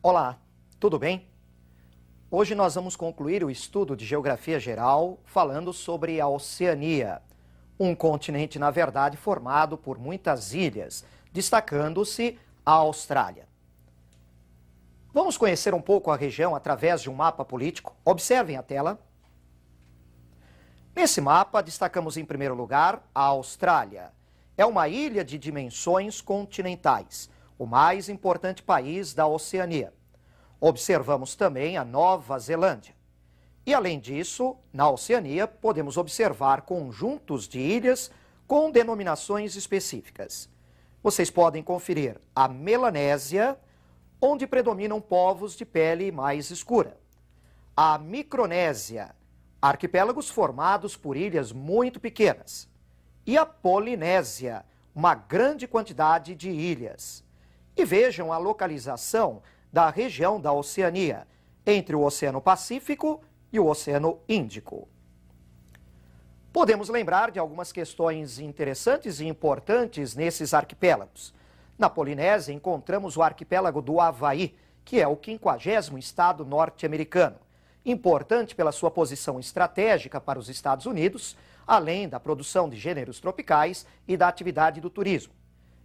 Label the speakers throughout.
Speaker 1: Olá, tudo bem? Hoje nós vamos concluir o estudo de Geografia Geral falando sobre a Oceania, um continente, na verdade, formado por muitas ilhas, destacando-se a Austrália. Vamos conhecer um pouco a região através de um mapa político. Observem a tela. Nesse mapa, destacamos em primeiro lugar a Austrália. É uma ilha de dimensões continentais, o mais importante país da Oceania. Observamos também a Nova Zelândia. E, além disso, na Oceania, podemos observar conjuntos de ilhas com denominações específicas. Vocês podem conferir a Melanésia, onde predominam povos de pele mais escura. A Micronésia, arquipélagos formados por ilhas muito pequenas. E a Polinésia, uma grande quantidade de ilhas. E vejam a localização da região da Oceania, entre o Oceano Pacífico e o Oceano Índico. Podemos lembrar de algumas questões interessantes e importantes nesses arquipélagos. Na Polinésia, encontramos o arquipélago do Havaí, que é o 50º estado norte-americano, importante pela sua posição estratégica para os Estados Unidos, além da produção de gêneros tropicais e da atividade do turismo.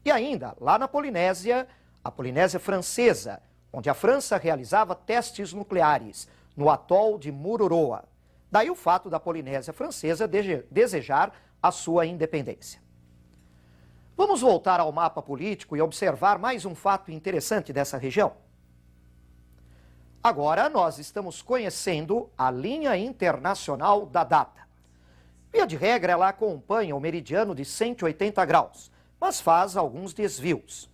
Speaker 1: E ainda, lá na Polinésia, a Polinésia Francesa, onde a França realizava testes nucleares no atol de Mururoa. Daí o fato da Polinésia Francesa desejar a sua independência. Vamos voltar ao mapa político e observar mais um fato interessante dessa região. Agora nós estamos conhecendo a linha internacional da data. Via de regra, ela acompanha o meridiano de 180 graus, mas faz alguns desvios.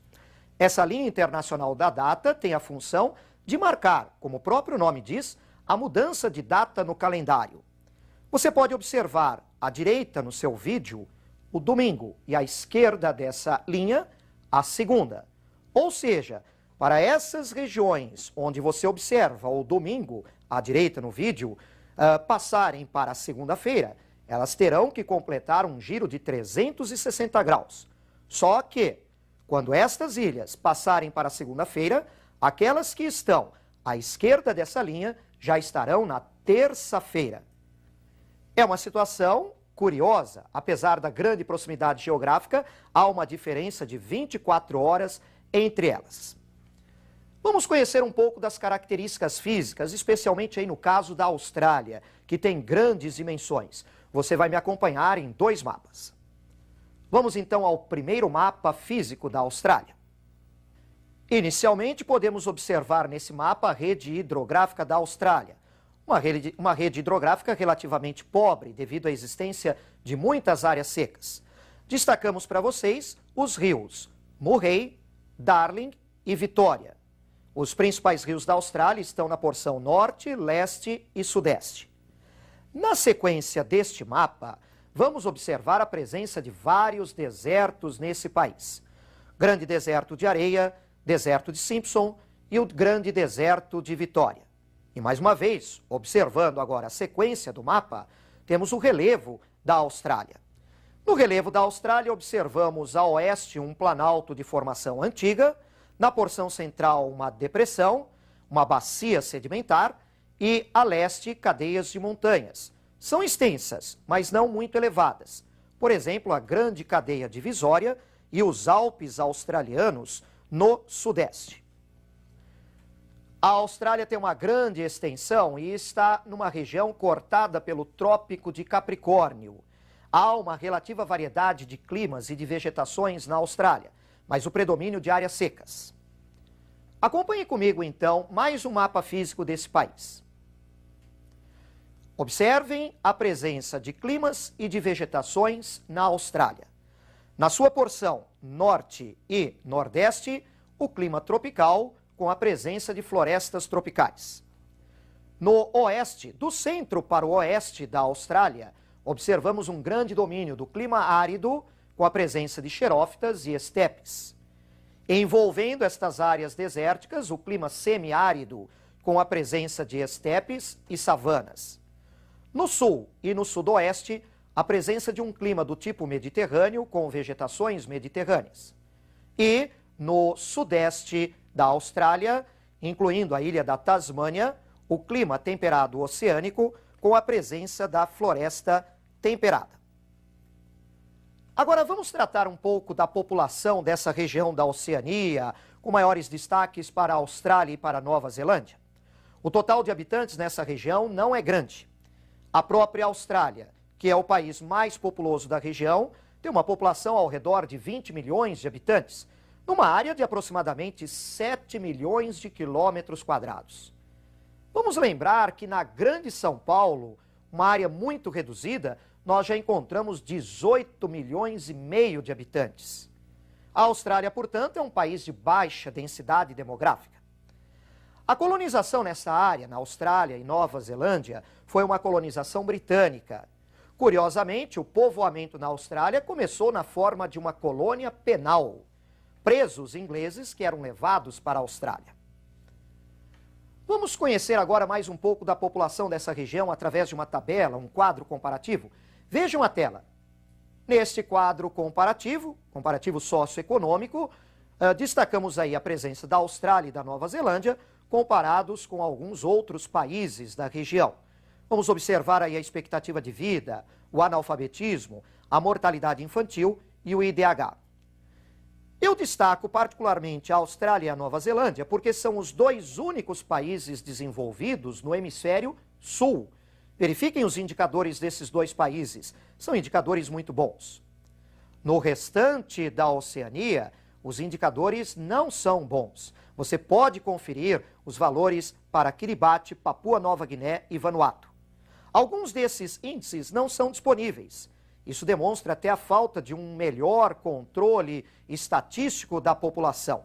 Speaker 1: Essa linha internacional da data tem a função de marcar, como o próprio nome diz, a mudança de data no calendário. Você pode observar à direita no seu vídeo o domingo e à esquerda dessa linha a segunda. Ou seja, para essas regiões onde você observa o domingo à direita no vídeo passarem para a segunda-feira, elas terão que completar um giro de 360 graus. Só que, quando estas ilhas passarem para a segunda-feira, aquelas que estão à esquerda dessa linha já estarão na terça-feira. É uma situação curiosa, apesar da grande proximidade geográfica, há uma diferença de 24 horas entre elas. Vamos conhecer um pouco das características físicas, especialmente aí no caso da Austrália, que tem grandes dimensões. Você vai me acompanhar em 2 mapas. Vamos então ao primeiro mapa físico da Austrália. Inicialmente, podemos observar nesse mapa a rede hidrográfica da Austrália. Uma rede hidrográfica relativamente pobre, devido à existência de muitas áreas secas. Destacamos para vocês os rios Murray, Darling e Vitória. Os principais rios da Austrália estão na porção norte, leste e sudeste. Na sequência deste mapa, vamos observar a presença de vários desertos nesse país. Grande deserto de areia, deserto de Simpson e o grande deserto de Vitória. E mais uma vez, observando agora a sequência do mapa, temos o relevo da Austrália. No relevo da Austrália, observamos a oeste um planalto de formação antiga, na porção central uma depressão, uma bacia sedimentar e a leste cadeias de montanhas. São extensas, mas não muito elevadas. Por exemplo, a grande cadeia divisória e os Alpes australianos no sudeste. A Austrália tem uma grande extensão e está numa região cortada pelo Trópico de Capricórnio. Há uma relativa variedade de climas e de vegetações na Austrália, mas o predomínio de áreas secas. Acompanhe comigo, então, mais um mapa físico desse país. Observem a presença de climas e de vegetações na Austrália. Na sua porção norte e nordeste, o clima tropical com a presença de florestas tropicais. No oeste, do centro para o oeste da Austrália, observamos um grande domínio do clima árido com a presença de xerófitas e estepes. Envolvendo estas áreas desérticas, o clima semiárido com a presença de estepes e savanas. No sul e no sudoeste, a presença de um clima do tipo mediterrâneo com vegetações mediterrâneas. E no sudeste da Austrália, incluindo a ilha da Tasmânia, o clima temperado oceânico com a presença da floresta temperada. Agora vamos tratar um pouco da população dessa região da Oceania, com maiores destaques para a Austrália e para a Nova Zelândia. O total de habitantes nessa região não é grande. A própria Austrália, que é o país mais populoso da região, tem uma população ao redor de 20 milhões de habitantes, numa área de aproximadamente 7 milhões de quilômetros quadrados. Vamos lembrar que na Grande São Paulo, uma área muito reduzida, nós já encontramos 18 milhões e meio de habitantes. A Austrália, portanto, é um país de baixa densidade demográfica. A colonização nessa área, na Austrália e Nova Zelândia, foi uma colonização britânica. Curiosamente, o povoamento na Austrália começou na forma de uma colônia penal. Presos ingleses que eram levados para a Austrália. Vamos conhecer agora mais um pouco da população dessa região através de uma tabela, um quadro comparativo. Vejam a tela. Neste quadro comparativo socioeconômico, destacamos aí a presença da Austrália e da Nova Zelândia, comparados com alguns outros países da região. Vamos observar aí a expectativa de vida, o analfabetismo, a mortalidade infantil e o IDH. Eu destaco particularmente a Austrália e a Nova Zelândia porque são os dois únicos países desenvolvidos no hemisfério sul. Verifiquem os indicadores desses dois países, são indicadores muito bons. No restante da Oceania, os indicadores não são bons. Você pode conferir os valores para Kiribati, Papua Nova Guiné e Vanuatu. Alguns desses índices não são disponíveis. Isso demonstra até a falta de um melhor controle estatístico da população.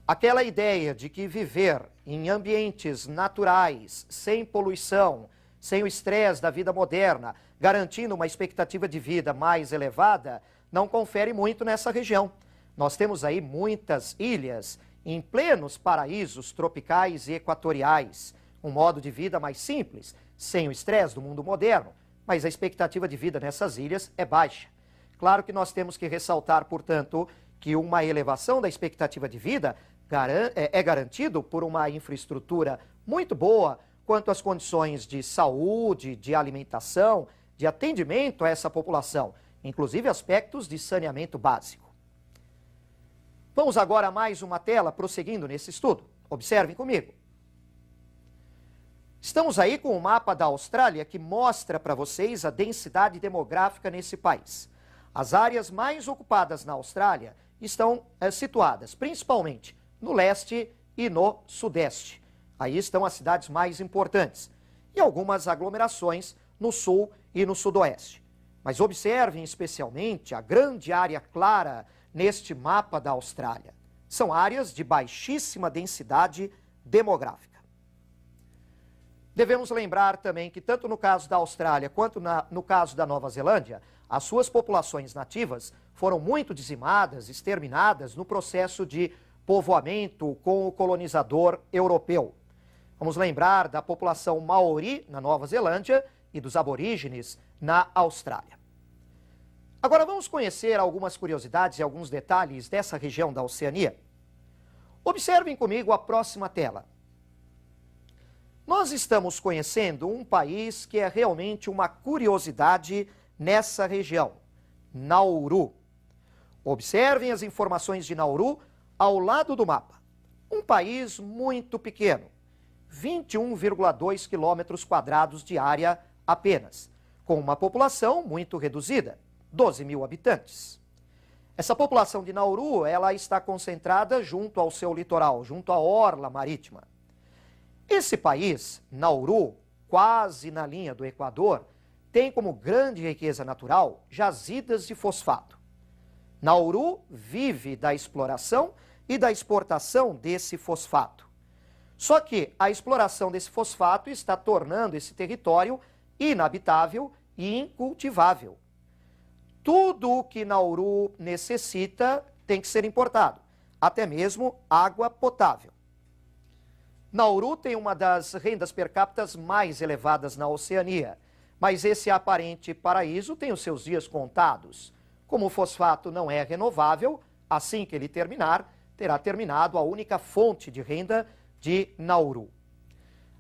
Speaker 1: Aquela ideia de que viver em ambientes naturais, sem poluição, sem o estresse da vida moderna, garantindo uma expectativa de vida mais elevada, não confere muito nessa região. Nós temos aí muitas ilhas em plenos paraísos tropicais e equatoriais, um modo de vida mais simples, sem o estresse do mundo moderno, mas a expectativa de vida nessas ilhas é baixa. Claro que nós temos que ressaltar, portanto, que uma elevação da expectativa de vida é garantido por uma infraestrutura muito boa quanto às condições de saúde, de alimentação, de atendimento a essa população, inclusive aspectos de saneamento básico. Vamos agora a mais uma tela, prosseguindo nesse estudo. Observem comigo. Estamos aí com o mapa da Austrália que mostra para vocês a densidade demográfica nesse país. As áreas mais ocupadas na Austrália estão situadas principalmente no leste e no sudeste. Aí estão as cidades mais importantes e algumas aglomerações no sul e no sudoeste. Mas observem especialmente a grande área clara neste mapa da Austrália. São áreas de baixíssima densidade demográfica. Devemos lembrar também que tanto no caso da Austrália quanto no caso da Nova Zelândia, as suas populações nativas foram muito dizimadas, exterminadas no processo de povoamento com o colonizador europeu. Vamos lembrar da população maori na Nova Zelândia e dos aborígenes na Austrália. Agora vamos conhecer algumas curiosidades e alguns detalhes dessa região da Oceania. Observem comigo a próxima tela. Nós estamos conhecendo um país que é realmente uma curiosidade nessa região, Nauru. Observem as informações de Nauru ao lado do mapa. Um país muito pequeno, 21,2 quilômetros quadrados de área apenas, com uma população muito reduzida, 12 mil habitantes. Essa população de Nauru, ela está concentrada junto ao seu litoral, junto à orla marítima. Esse país, Nauru, quase na linha do Equador, tem como grande riqueza natural jazidas de fosfato. Nauru vive da exploração e da exportação desse fosfato. Só que a exploração desse fosfato está tornando esse território inabitável e incultivável. Tudo o que Nauru necessita tem que ser importado, até mesmo água potável. Nauru tem uma das rendas per capita mais elevadas na Oceania, mas esse aparente paraíso tem os seus dias contados. Como o fosfato não é renovável, assim que ele terminar, terá terminado a única fonte de renda de Nauru.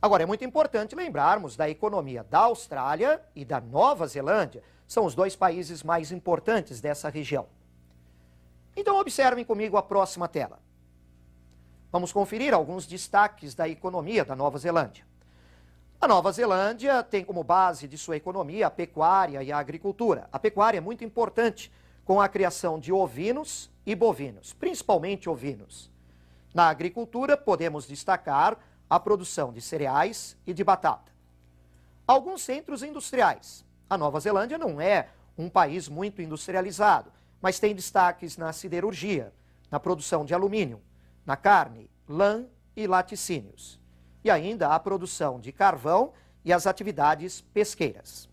Speaker 1: Agora, é muito importante lembrarmos da economia da Austrália e da Nova Zelândia. São os dois países mais importantes dessa região. Então, observem comigo a próxima tela. Vamos conferir alguns destaques da economia da Nova Zelândia. A Nova Zelândia tem como base de sua economia a pecuária e a agricultura. A pecuária é muito importante, com a criação de ovinos e bovinos, principalmente ovinos. Na agricultura, podemos destacar a produção de cereais e de batata. Alguns centros industriais. A Nova Zelândia não é um país muito industrializado, mas tem destaques na siderurgia, na produção de alumínio, na carne, lã e laticínios. E ainda a produção de carvão e as atividades pesqueiras.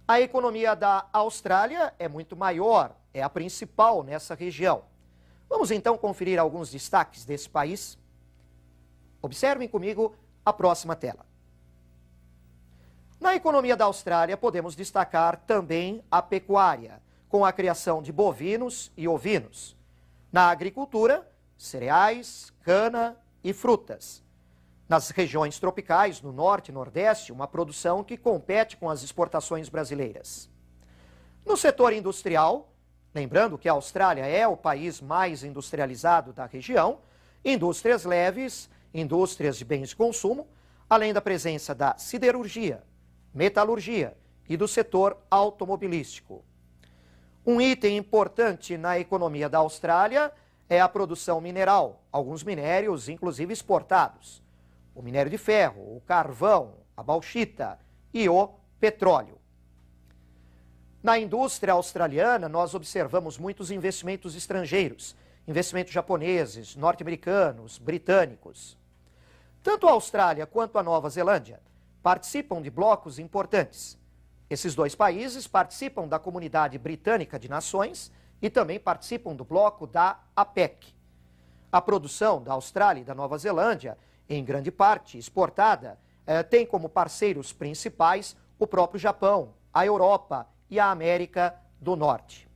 Speaker 1: A economia da Austrália é muito maior, é a principal nessa região. Vamos então conferir alguns destaques desse país? Observem comigo a próxima tela. Na economia da Austrália, podemos destacar também a pecuária, com a criação de bovinos e ovinos. Na agricultura, cereais, cana e frutas. Nas regiões tropicais, no norte e nordeste, uma produção que compete com as exportações brasileiras. No setor industrial, lembrando que a Austrália é o país mais industrializado da região, indústrias leves, indústrias de bens de consumo, além da presença da siderurgia, metalurgia e do setor automobilístico. Um item importante na economia da Austrália é a produção mineral, alguns minérios inclusive exportados. O minério de ferro, o carvão, a bauxita e o petróleo. Na indústria australiana, nós observamos muitos investimentos estrangeiros, investimentos japoneses, norte-americanos, britânicos. Tanto a Austrália quanto a Nova Zelândia participam de blocos importantes. Esses dois países participam da Comunidade Britânica de Nações e também participam do bloco da APEC. A produção da Austrália e da Nova Zelândia, em grande parte exportada, tem como parceiros principais o próprio Japão, a Europa e a América do Norte.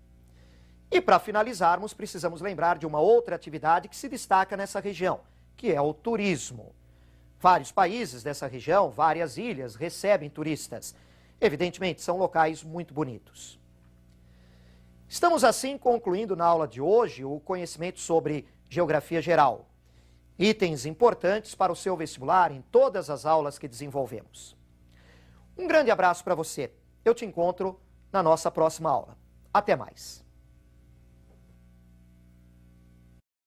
Speaker 1: E para finalizarmos, precisamos lembrar de uma outra atividade que se destaca nessa região, que é o turismo. Vários países dessa região, várias ilhas, recebem turistas. Evidentemente, são locais muito bonitos. Estamos assim concluindo na aula de hoje o conhecimento sobre geografia geral. Itens importantes para o seu vestibular em todas as aulas que desenvolvemos. Um grande abraço para você. Eu te encontro na nossa próxima aula. Até mais.